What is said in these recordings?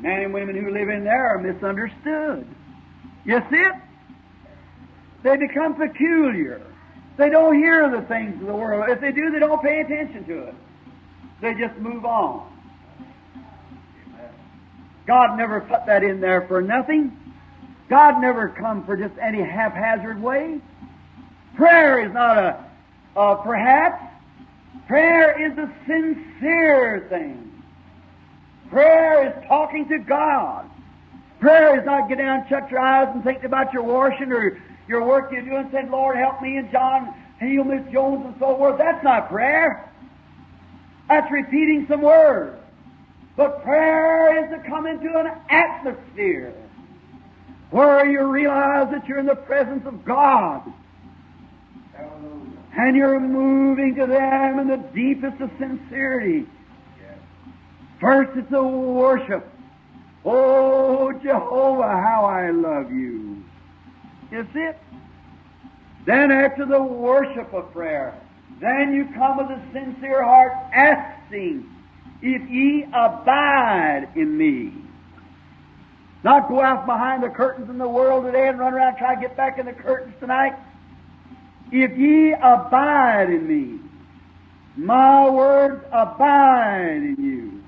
Men and women who live in there are misunderstood. You see it? They become peculiar. They don't hear the things of the world. If they do, they don't pay attention to it. They just move on. God never put that in there for nothing. God never come for just any haphazard way. Prayer is not a perhaps. Prayer is a sincere thing. Prayer is talking to God. Prayer is not get down and shut your eyes and think about your washing or your work you do and say, Lord, help me, and John, heal Miss Jones, and so forth. That's not prayer. That's repeating some words. But prayer is to come into an atmosphere where you realize that you're in the presence of God. And you're moving to them in the deepest of sincerity. First it's a worship. Oh, Jehovah, how I love you. Is it? Then after the worship of prayer, then you come with a sincere heart asking, if ye abide in me. Not go out behind the curtains in the world today and run around and try to get back in the curtains tonight. If ye abide in me, my words abide in you.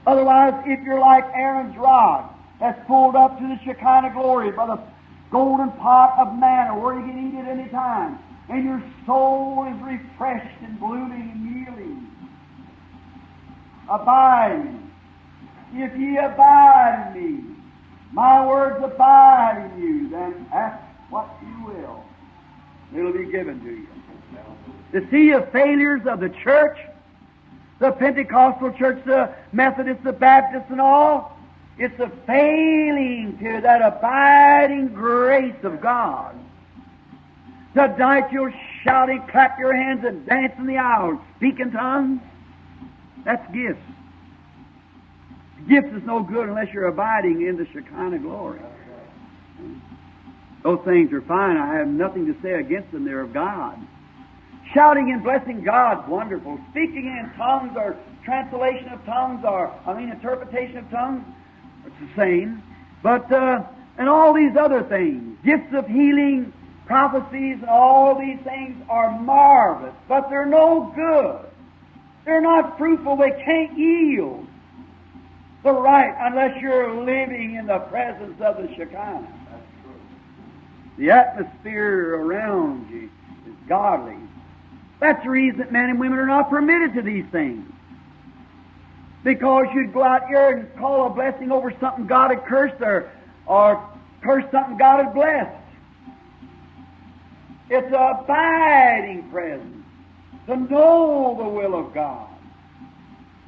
Otherwise, if you're like Aaron's rod that's pulled up to the Shekinah Glory by the golden pot of manna where you can eat it any time, and your soul is refreshed and blooming and yielding. Abide. If ye abide in me, my words abide in you, then ask what you will. It'll be given to you. To see the failures of the church, the Pentecostal church, the Methodists, the Baptists, and all, it's a failing to that abiding grace of God. Tonight you'll shout and clap your hands and dance in the aisles, speak in tongues. That's gifts. Gifts is no good unless you're abiding in the Shekinah Glory. Those things are fine. I have nothing to say against them. They're of God. Shouting and blessing God's wonderful. Speaking in tongues or translation of tongues or, interpretation of tongues, it's the same. But, and all these other things, gifts of healing, prophecies, and all these things are marvelous, but they're no good. They're not fruitful. They can't yield the right unless you're living in the presence of the Shekinah. The atmosphere around you is godly. That's the reason that men and women are not permitted to these things. Because you'd go out here and call a blessing over something God had cursed or curse something God had blessed. It's an abiding presence to know the will of God.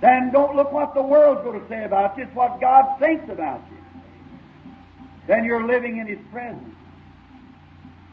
Then don't look what the world's going to say about you. It's what God thinks about you. Then you're living in His presence.